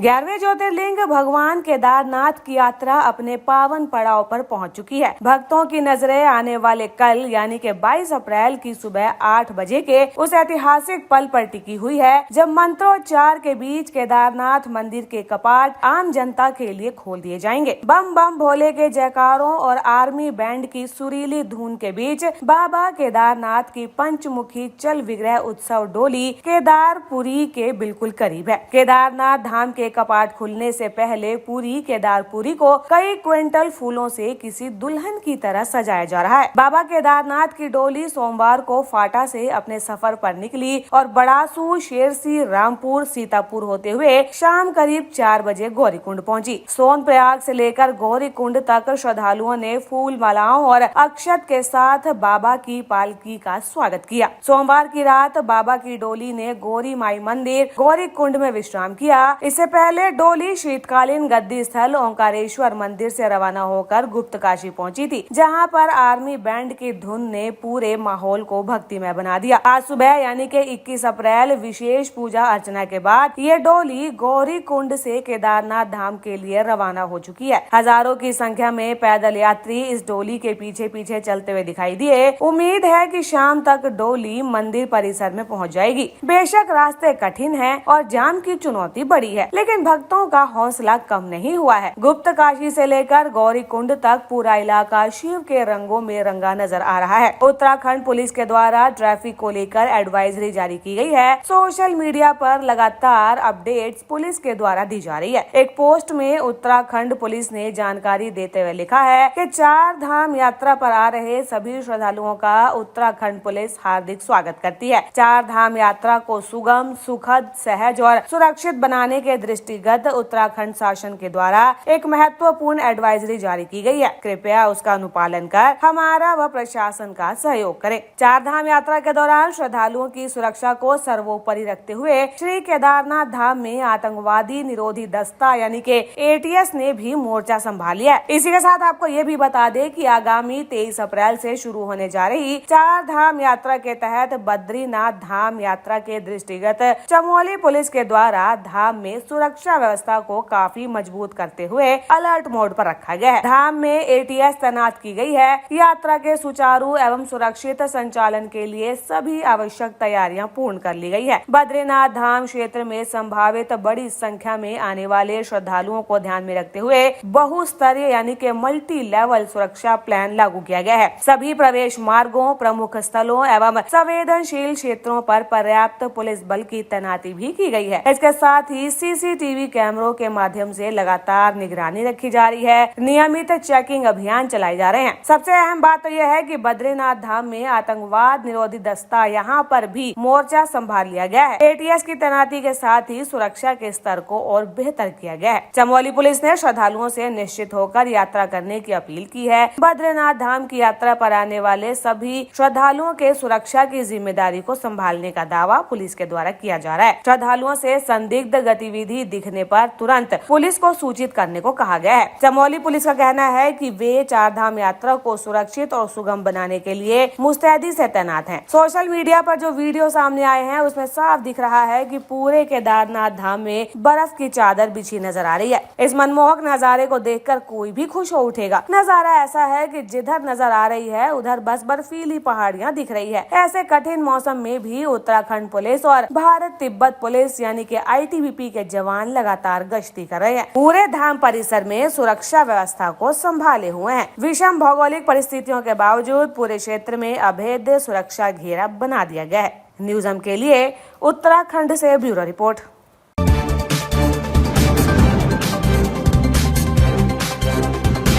11वें ज्योतिर्लिंग भगवान केदारनाथ की यात्रा अपने पावन पड़ाव पर पहुंच चुकी है। भक्तों की नजरें आने वाले कल यानी कि 22 अप्रैल की सुबह 8 बजे के उस ऐतिहासिक पल पर टिकी हुई है जब मंत्रोच्चार के बीच केदारनाथ मंदिर के कपाट आम जनता के लिए खोल दिए जाएंगे। बम बम भोले के जयकारों और आर्मी बैंड की सुरीली धुन के बीच बाबा केदारनाथ की पंचमुखी चल विग्रह उत्सव डोली केदारपुरी के बिल्कुल करीब है। केदारनाथ धाम के कपाट खुलने से पहले पूरी केदारपुरी को कई क्विंटल फूलों से किसी दुल्हन की तरह सजाया जा रहा है। बाबा केदारनाथ की डोली सोमवार को फाटा से अपने सफर पर निकली और बड़ासू, शेरसी, रामपुर, सीतापुर होते हुए शाम करीब 4 बजे गौरीकुंड पहुंची। सोनप्रयाग से लेकर गौरीकुंड तक श्रद्धालुओं ने फूल मालाओं और अक्षत के साथ बाबा की पालकी का स्वागत किया। सोमवार की रात बाबा की डोली ने गौरी माई मंदिर गौरीकुंड में विश्राम किया। इससे पहले डोली शीतकालीन गद्दी स्थल ओंकारेश्वर मंदिर से रवाना होकर गुप्तकाशी पहुंची थी, जहां पर आर्मी बैंड की धुन ने पूरे माहौल को भक्तिमय बना दिया। आज सुबह यानी कि 21 अप्रैल विशेष पूजा अर्चना के बाद ये डोली गौरीकुंड से केदारनाथ धाम के लिए रवाना हो चुकी है। हजारों की संख्या में पैदल यात्री इस डोली के पीछे पीछे चलते हुए दिखाई दिए। उम्मीद है कि शाम तक डोली मंदिर परिसर में पहुंच जाएगी। बेशक रास्ते कठिन हैं और जाम की चुनौती बड़ी है, लेकिन भक्तों का हौसला कम नहीं हुआ है। गुप्त काशी से लेकर गौरीकुंड तक पूरा इलाका शिव के रंगों में रंगा नजर आ रहा है। उत्तराखंड पुलिस के द्वारा ट्रैफिक को लेकर एडवाइजरी जारी की गई है। सोशल मीडिया पर लगातार अपडेट्स पुलिस के द्वारा दी जा रही है। एक पोस्ट में उत्तराखंड पुलिस ने जानकारी देते हुए लिखा है कि 4 धाम यात्रा पर आ रहे सभी श्रद्धालुओं का उत्तराखंड पुलिस हार्दिक स्वागत करती है। 4 धाम यात्रा को सुगम, सुखद, सहज और सुरक्षित बनाने के दृष्टिगत उत्तराखंड शासन के द्वारा एक महत्वपूर्ण एडवाइजरी जारी की गई है। कृपया उसका अनुपालन कर हमारा व प्रशासन का सहयोग करें। 4 धाम यात्रा के दौरान श्रद्धालुओं की सुरक्षा को सर्वोपरि रखते हुए श्री केदारनाथ धाम में आतंकवादी निरोधी दस्ता यानी कि ATS ने भी मोर्चा संभाल लिया है। इसी के साथ आपको ये भी बता दें कि आगामी 23 अप्रैल से शुरू होने जा रही 4 धाम यात्रा के तहत बद्रीनाथ धाम यात्रा के दृष्टिगत चमोली पुलिस के द्वारा धाम में सुरक्षा व्यवस्था को काफी मजबूत करते हुए अलर्ट मोड पर रखा गया है। धाम में ATS तैनात की गई है। यात्रा के सुचारू एवं सुरक्षित संचालन के लिए सभी आवश्यक तैयारियां पूर्ण कर ली गई है। बद्रीनाथ धाम क्षेत्र में संभावित बड़ी संख्या में आने वाले श्रद्धालुओं को ध्यान में रखते हुए बहुस्तरीय यानी कि मल्टी लेवल सुरक्षा प्लान लागू किया गया है। सभी प्रवेश मार्गों, प्रमुख स्थलों एवं संवेदनशील क्षेत्रों पर पर्याप्त पुलिस बल की तैनाती भी की गई है। इसके साथ ही CCTV कैमरों के माध्यम से लगातार निगरानी रखी जा रही है। नियमित चेकिंग अभियान चलाए जा रहे हैं। सबसे अहम बात तो यह है कि बद्रीनाथ धाम में आतंकवाद निरोधी दस्ता यहाँ पर भी मोर्चा संभाल लिया गया है। ATS की तैनाती के साथ ही सुरक्षा के स्तर को और बेहतर किया गया है। चमोली पुलिस ने श्रद्धालुओं से निश्चित होकर यात्रा करने की अपील की है। बद्रीनाथ धाम की यात्रा पर आने वाले सभी श्रद्धालुओं के सुरक्षा की जिम्मेदारी को संभालने का दावा पुलिस के द्वारा किया जा रहा है। श्रद्धालुओं से संदिग्ध गतिविधि दिखने पर तुरंत पुलिस को सूचित करने को कहा गया है। चमोली पुलिस का कहना है कि वे 4 धाम यात्रा को सुरक्षित और सुगम बनाने के लिए मुस्तैदी से तैनात हैं। सोशल मीडिया पर जो वीडियो सामने आए हैं उसमें साफ दिख रहा है कि पूरे केदारनाथ धाम में बर्फ की चादर बिछी नजर आ रही है। इस मनमोहक नजारे को देखकर कोई भी खुश हो उठेगा। नजारा ऐसा है कि जिधर नजर आ रही है उधर बस बर्फीली पहाड़ियां दिख रही है। ऐसे कठिन मौसम में भी उत्तराखंड पुलिस और भारत तिब्बत पुलिस यानी कि ITBP के जवान लगातार गश्ती कर रहे हैं। पूरे धाम परिसर में सुरक्षा व्यवस्था को संभाले हुए हैं। विषम भौगोलिक परिस्थितियों के बावजूद पूरे क्षेत्र में अभेद्य सुरक्षा घेरा बना दिया गया है। न्यूज़ हम के लिए उत्तराखंड से ब्यूरो रिपोर्ट।